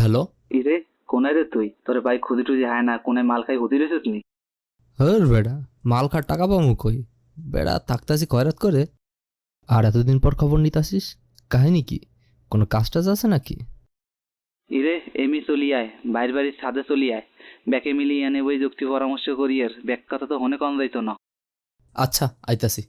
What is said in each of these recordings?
Hello. ইরে, কোনায় রে তুই? তোরে ভাই খুদি টুদি হায় না, কোনায় মাল খাই হুদি রেছিস নি? হর বেড়া, মাল খার টাকা পামু কই? বেড়া থাকতাছি খয়রাত করে, আর এতদিন পর খবর নিতাসিস। কাহিনী কি? কোনো কাজ টাজ আছে নাকি? ইরে, এমি চলি আয়, বাইর বাড়ির ছাদে চলি আয়। ব্যাকে মিলিয়ে এনে বই যুক্তি পরামর্শ করি এর ব্যাক কথা তো হনে কম যাইতো না। আচ্ছা, আইতাছি।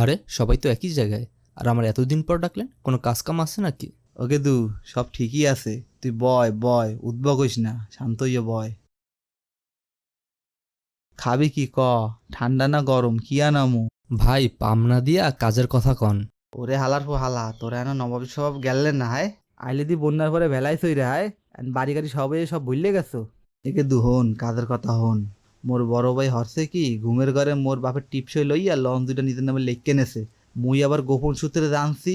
আরে সবাই তো একই জায়গায়, আর আমার এতদিন পর ডাকলেন, কোনো কাজ কাম আছে নাকি? ওকে দু, সব ঠিকই আছে। তুই বয় বয়, উদ্ভব হইস না, শান্ত হইয়া বয়। খাবি কি ক? ঠান্ডা না গরম, কি আনামু? ভাই পামনা দিয়া কাজের কথা কন। ওরে হালার পর হালা, তোরা এনা নবাব সব গেলেন না হায়। আইলে দি বন্যার পরে ভেলাই সই রে হায়। বাড়ি গাড়ি সবে সব ভুললে গেছো। একে দু হন, কাজের কথা হন। মোর বড় ভাই হরছে কি, ঘুমের ঘরে মোর বাপের টিপসই লইয়া লন দুইটা নিজের নামে লেখকে নেছে। মুই আবার গোপন সূত্রে জানছি,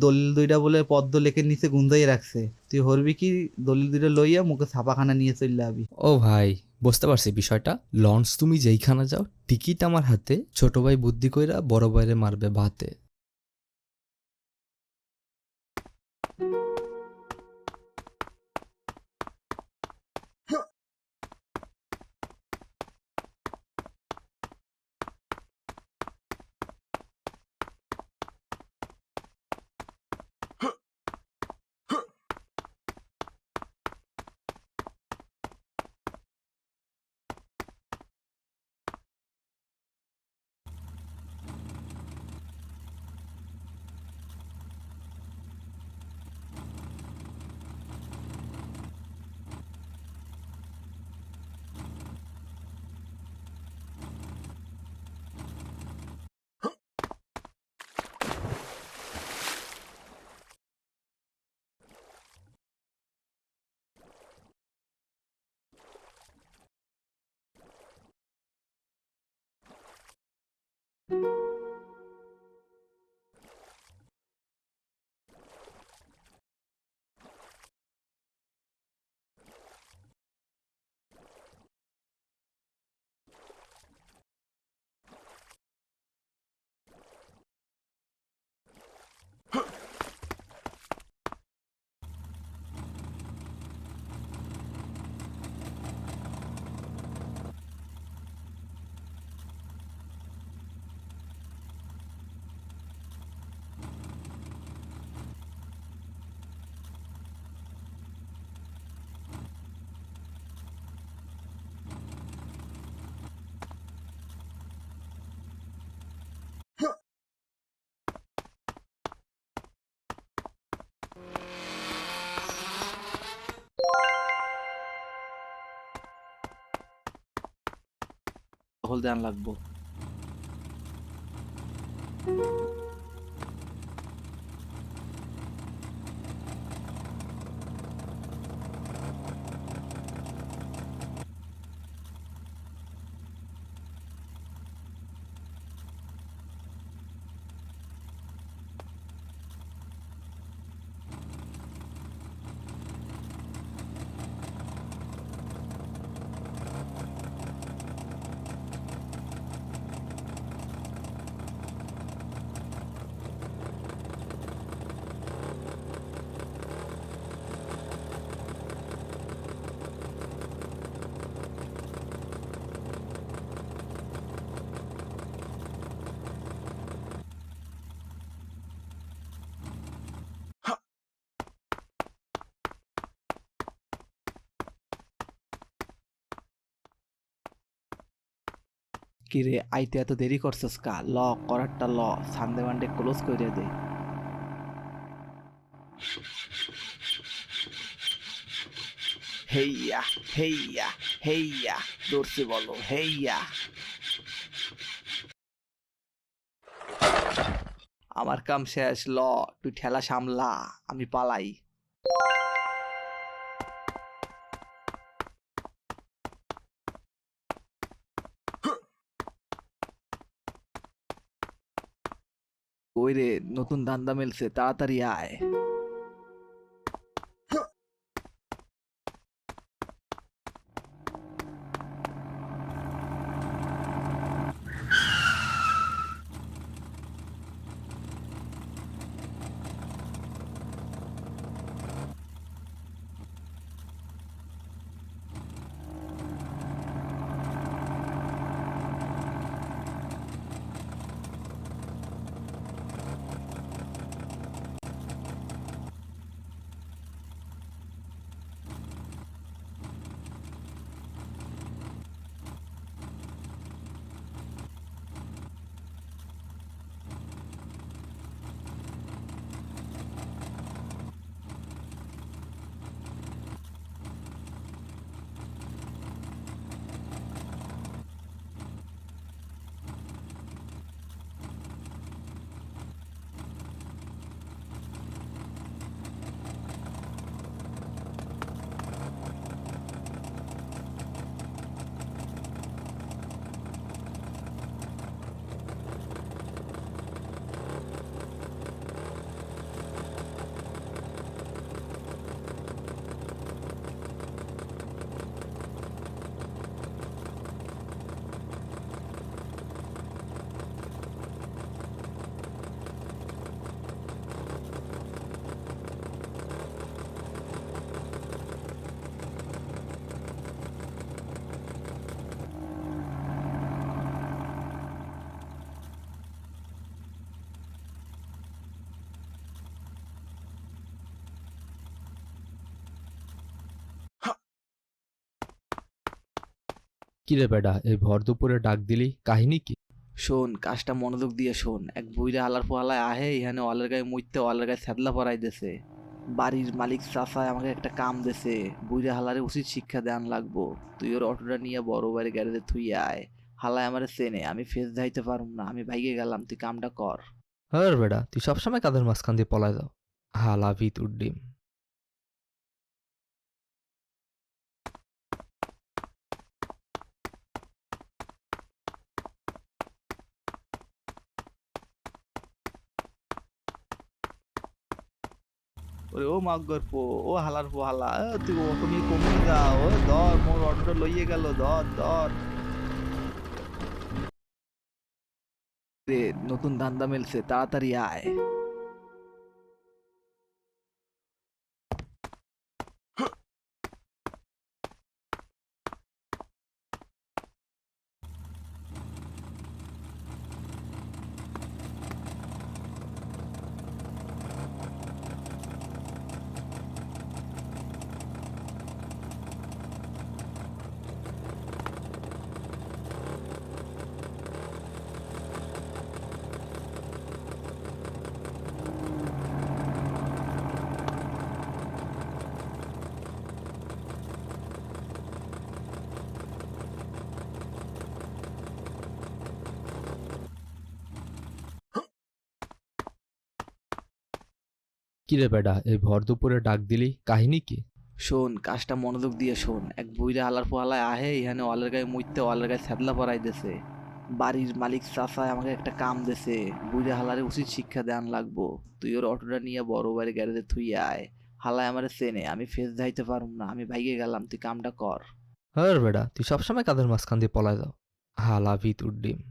দলিল দুইটা বলে পদ্ম লেখের নিচে গুন্দাই রাখছে। তুই হরবি কি, দলিল দুইটা লইয়া মুখে ছাপাখানা নিয়ে চললে আবি। ও ভাই, বুঝতে পারছি বিষয়টা। লঞ্চ তুমি যেইখানে যাও, টিকিট আমার হাতে। ছোট ভাই বুদ্ধি কইরা বড় ভাইরে মারবে ভাতে। দখল দেন লাগবো। কিরে আইতে এত দেরি করছস কা? ল করারটা ল, সানডে মানডে ক্লোজ করে দে। হেইয়া হেইয়া হেইয়া, দৌড়ছে বলো হেইয়া। আমার কাম শেষ, ল তুই ঠেলা সামলা, আমি পালাই। ওই রে, নতুন ধান্দা মেলছে, তাড়াতাড়ি আয়। কিরে বেডা, এই ভর দুপুরে ডাক দিলি, কাহিনী কি? শোন, কাজটা মনোযোগ দিয়ে শোন। এক বুইরা হালার পোহালায় আহে এখানে, অলের গায়ে মুইতে অলের গায়ে ছ্যাদলা পরাই দেছে। বাড়ির মালিক চাচায় আমাকে একটা কাম দেছে, বুইরা হালারে উচিত শিক্ষা দেন লাগবো। তুই ওর অটোটা নিয়ে বড় বাড়ি গ্যারেজে থুই আয়। হালায় আমারে চেনে, আমি ফেস যাইতে পারুম না, আমি ভাইগে গেলাম, তুই কামটা কর। হর বেডা, তুই সবসময় কাদের মাঝখান দিয়ে পলায় যাও। হালা ভিতুর ডিম। ওরে ও মাগ্গর পো, ও হালার পো হালা, তুই অটো নিয়ে কমিয়ে যা। ও ধর, মোর অটোটা লইয়ে গেল, ধর ধর। রে, নতুন ধান্দা মেলছে, তাড়াতাড়ি আয়। কিরে বেডা, এই ভর দুপুরে ডাক দিলি, কাহিনী কি? শোন, কাজটা মনোযোগ দিয়ে শোন। এক বুইরা হালার পোহালায় আহে এখানে, অলের গায়ে মুইতে অলের গায়ে ছ্যাদলা পরাই দেছে। বাড়ির মালিক চাচায় আমাকে একটা কাম দেছে, বুইরা হালারে উচিত শিক্ষা দেন লাগবো। তুই ওর অটোটা নিয়ে বড় বাড়ি গ্যারেজে থুই আয়। হালায় আমারে চেনে, আমি ফেস যাইতে পারুম না, আমি ভাইগে গেলাম, তুই কামটা কর। হর বেডা, তুই সবসময় কাদের মাঝখান দিয়ে পলায় যাও। হালা ভিতুর ডিম।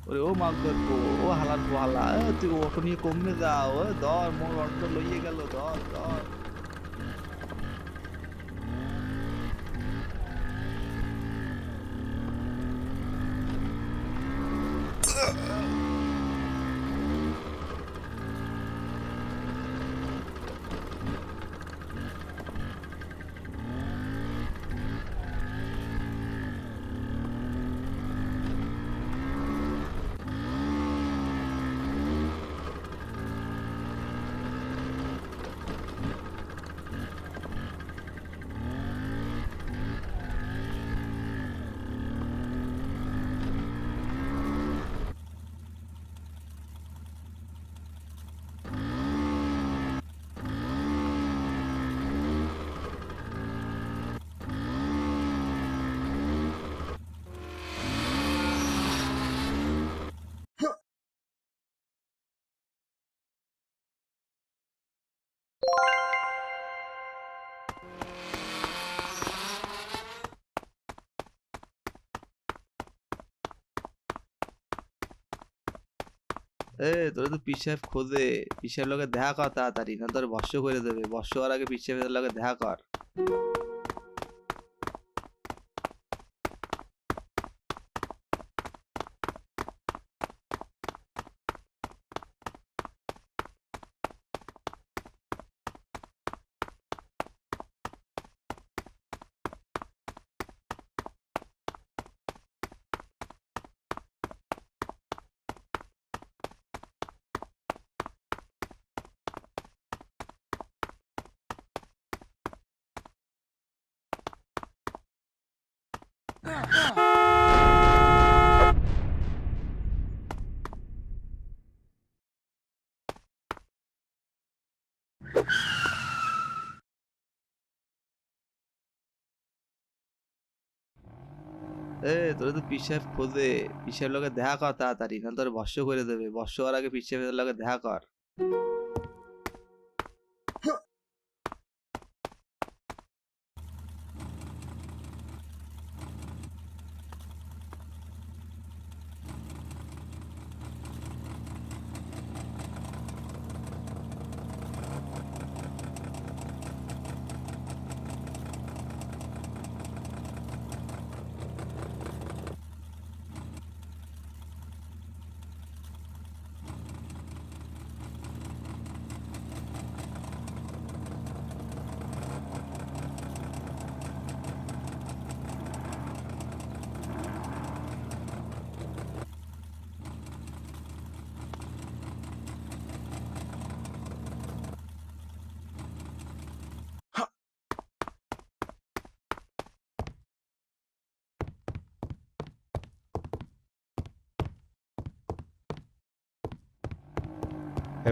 ওরে ও মাগ্গর পো, ও হালার পো হালা, তুই অটো নিয়ে কমিয়ে যা। ও ধর, মোর অটোটা লইয়ে গেল, ধর ধর। তোরা তো পীর সাহেব খোঁজে, পীর সাহেব লগে দেখা কর তাড়াতাড়ি, না তোর ভস্য করে দেবে। ভস্য হওয়ার আগে পীর সাহেবের লগে দেখা কর। তোরা তো পীর সাহেব খোঁজে, পীর সাহেবের লগে দেখা কর তাড়াতাড়ি, না তোর ভস্য করে দেবে। ভস্য হওয়ার আগে পীর সাহেবের লগে দেখা কর।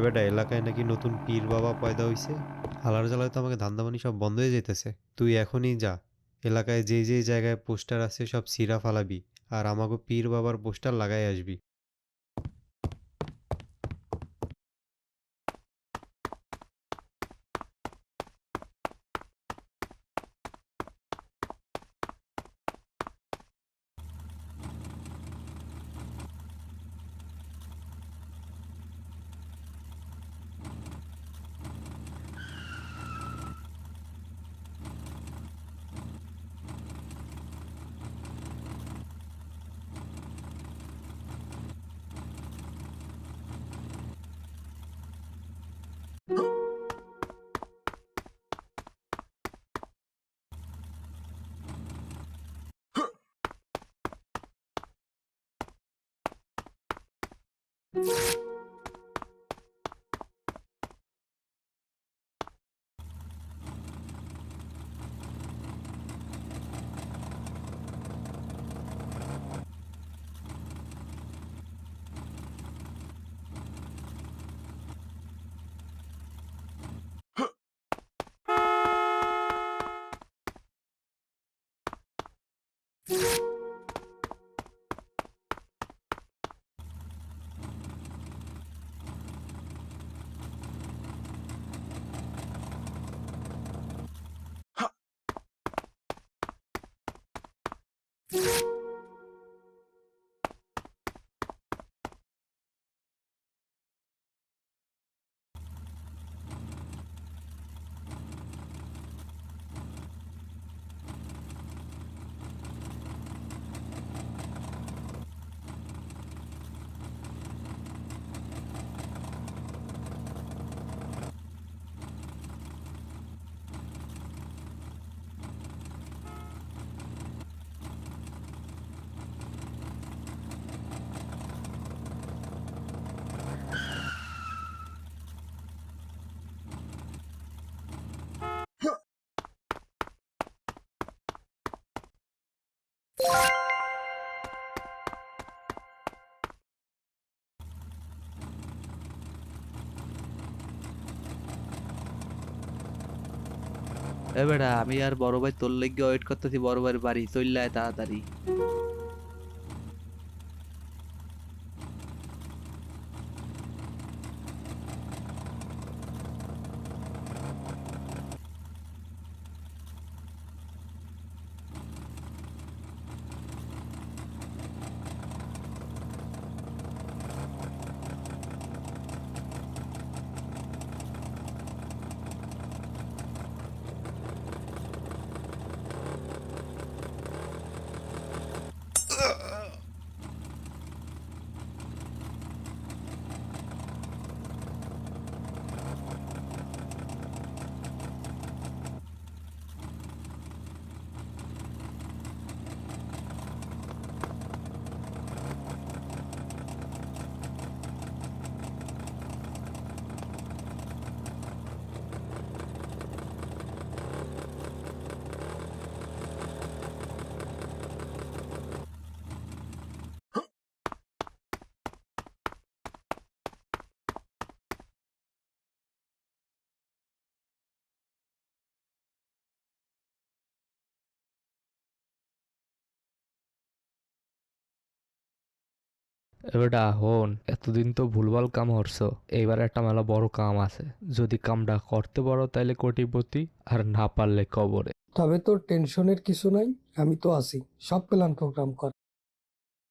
বেটা, এলাকায় নাকি নতুন পীর বাবা পয়দা হইছে। হালার জ্বালায় তো আমাকে ধান্দাবানি সব বন্ধ হয়ে যেতেছে। তুই এখনই যা, এলাকায় যেই যেই জায়গায় পোস্টার আছে সব ছিঁড়া ফালাবি, আর আমাকে পীর বাবার পোস্টার লাগাই আসবি। বেটা, আমি আর বড় ভাই তোর লাগি ওয়েট করতেছি, বড় ভাইয়ের বাড়ি চলে আয় তাড়াতাড়ি। এবারটা হন, এতদিন তো ভুলভাল কাম হরছো, এইবার একটা মেলা বড় কাম আছে। যদি কামটা করতে পারো তাইলে কোটিপতি, আর না পারলে কবরে। তবে তোর টেনশনের কিছু নাই, আমি তো আছি, সব প্ল্যান প্রোগ্রাম কর।